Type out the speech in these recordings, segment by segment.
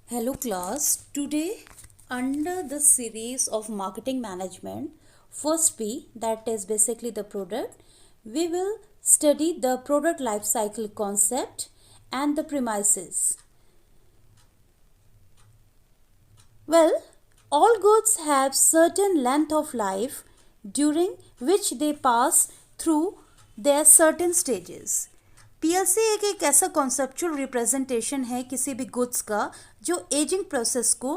Hello class, today under the series of marketing management, first P, that is basically the product, we will study the product life cycle concept and the premises. Well, all goods have certain length of life during which they pass through their certain stages. PLC एक ऐसा conceptual representation है किसी भी goods का जो ageing process को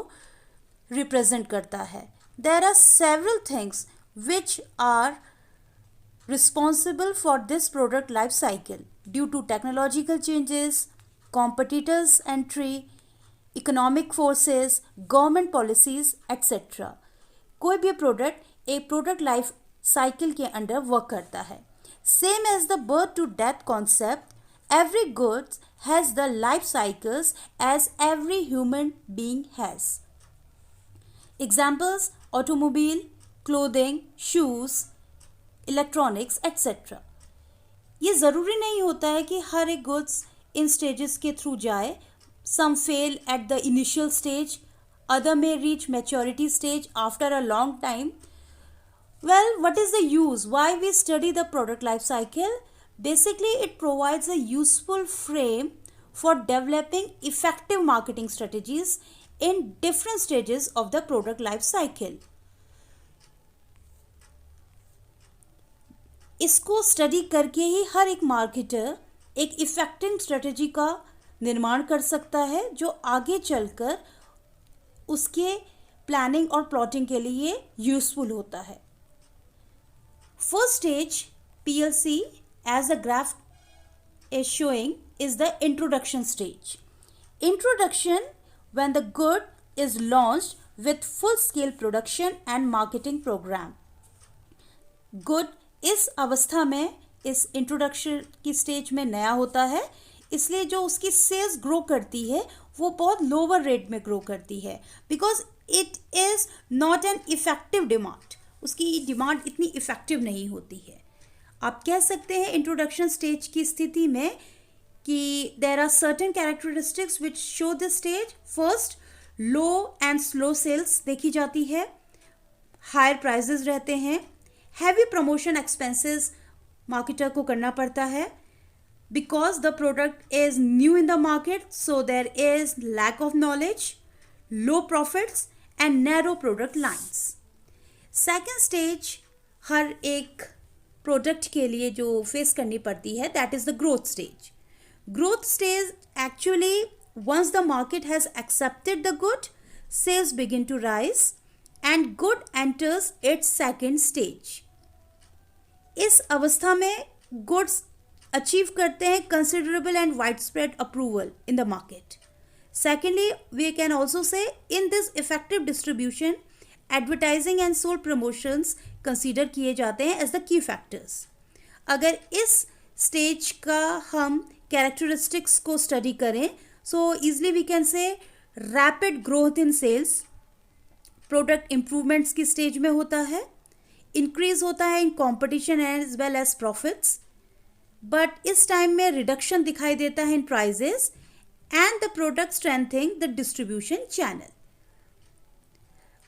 represent करता है. There are several things which are responsible for this product life cycle due to technological changes, competitors' entry, economic forces, government policies, etc. कोई भी प्रोडक्ट एक प्रोडक्ट लाइफ साइकिल के under work करता है. Same as the birth to death concept, every goods has the life cycles as every human being has. Examples: automobile, clothing, shoes, electronics etcetera. ये ज़रूरी नहीं होता है कि हर एक गुड्स इन स्टेजेस के थ्रू जाए. Some fail at the initial stage, other में reach maturity stage after a long time. Well, what is the use? Why we study the product life cycle? Basically, it provides a useful frame for developing effective marketing strategies in different stages of the product life cycle. इसको study करके ही हर एक marketer एक effective strategy का निर्माण कर सकता है जो आगे चलकर उसके प्लानिंग और प्लॉटिंग के लिए यूजफुल होता है. First stage PLC as the graph is showing is the introduction stage. Introduction when the good is launched with full scale production and marketing program. Good इस अवस्था में इस इंट्रोडक्शन की स्टेज में नया होता है, इसलिए जो उसकी सेल्स ग्रो करती है वो बहुत लोअर रेट में ग्रो करती है because it is not an effective demand. उसकी डिमांड इतनी इफेक्टिव नहीं होती है. आप कह सकते हैं इंट्रोडक्शन स्टेज की स्थिति में कि there are certain characteristics which show this stage. First, low and slow sales देखी जाती है, हायर प्राइजेस रहते हैं, हैवी प्रमोशन एक्सपेंसेस मार्केटर को करना पड़ता है because the product is new in the market, so there is lack of knowledge, low profits and narrow product lines. Second stage हर एक प्रोडक्ट के लिए जो फेस करनी पड़ती है that is the growth stage. Growth stage actually once the market has accepted the good, sales begin to rise and good enters its second stage. इस अवस्था में गुड्स अचीव करते हैं considerable and wide spread approval in the market. Secondly, we can also see in this effective distribution advertising and sales promotions consider किए जाते हैं as the key factors. अगर इस स्टेज का हम कैरेक्टरिस्टिक्स को स्टडी करें so easily we can say rapid growth in sales product improvements की स्टेज में होता है, इंक्रीज होता है in competition as well as profits, but इस टाइम में रिडक्शन दिखाई देता है in prices and the product strengthening the distribution channel.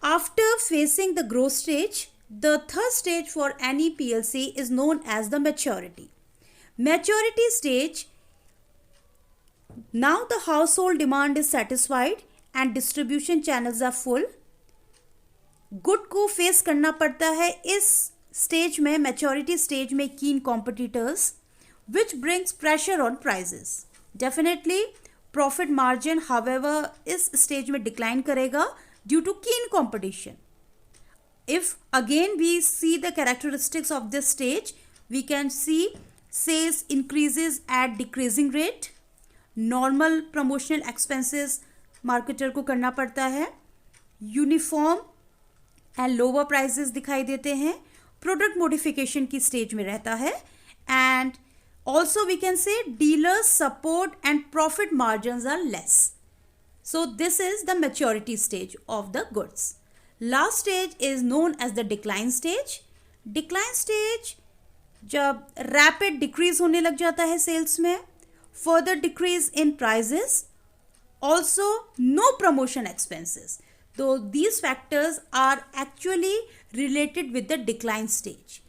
After facing the growth stage, the third stage for any PLC is known as the maturity. Maturity stage, now the household demand is satisfied and distribution channels are full. Good को face करना पड़ता है इस stage में, maturity stage में, keen competitors which brings pressure on prices. Definitely profit margin however इस stage में decline करेगा due to keen competition. If again we see the characteristics of this stage, we can see sales increases at decreasing rate, normal promotional expenses marketer को करना पड़ता है, uniform and lower prices दिखाई देते हैं, product modification की stage में रहता है, and also we can say dealers support and profit margins are less. So this is the maturity stage of the goods. Last stage is known as the decline stage. Decline stage जब rapid decrease होने लग जाता है sales में, further decrease in prices, also no promotion expenses, though these factors are actually related with the decline stage.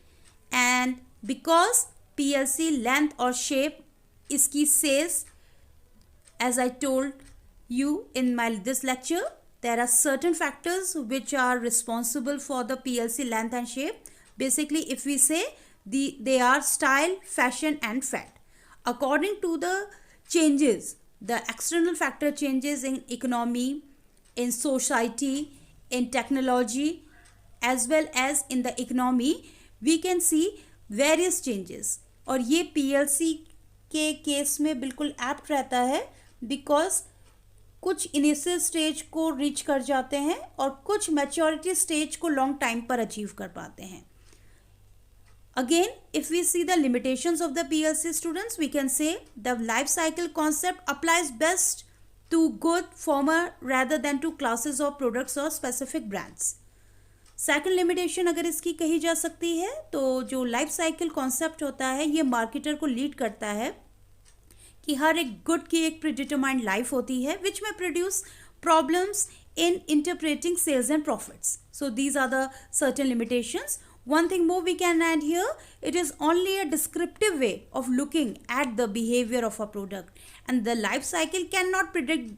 And because PLC length or shape iski says, as I told you in this lecture, there are certain factors which are responsible for the PLC length and shape. Basically, if we say they are style, fashion and fat. According to the changes, the external factor changes in economy, in society, in technology, as well as in the economy, we can see various changes. और ये PLC के case में बिल्कुल apt रहता है, because कुछ initial stage को reach कर जाते हैं और कुछ मैच्योरिटी स्टेज को लॉन्ग टाइम पर अचीव कर पाते हैं. Again, if we see the limitations of the PLC students, we can say the life cycle concept applies best to good former rather than to classes of products or specific brands. Second limitation अगर इसकी कही जा सकती है तो जो life cycle concept होता है ये मार्केटर को लीड करता है कि हर एक गुड की एक प्रीडिटरमाइंड लाइफ होती है विच में produce problems in interpreting sales and profits. So these are the certain limitations. One thing more we can add here, it is only a descriptive way of looking at the behavior of a product, and the life cycle cannot predict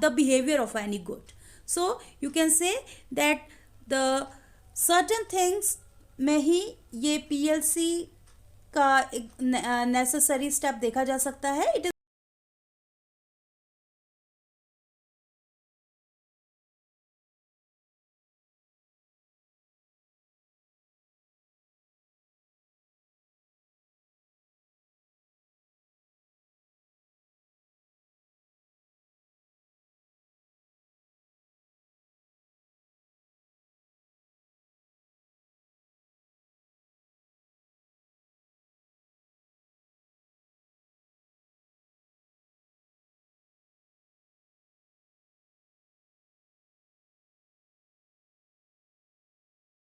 the behavior of any good. So you can say that the certain things में ही ये PLC का necessary step देखा जा सकता है. It is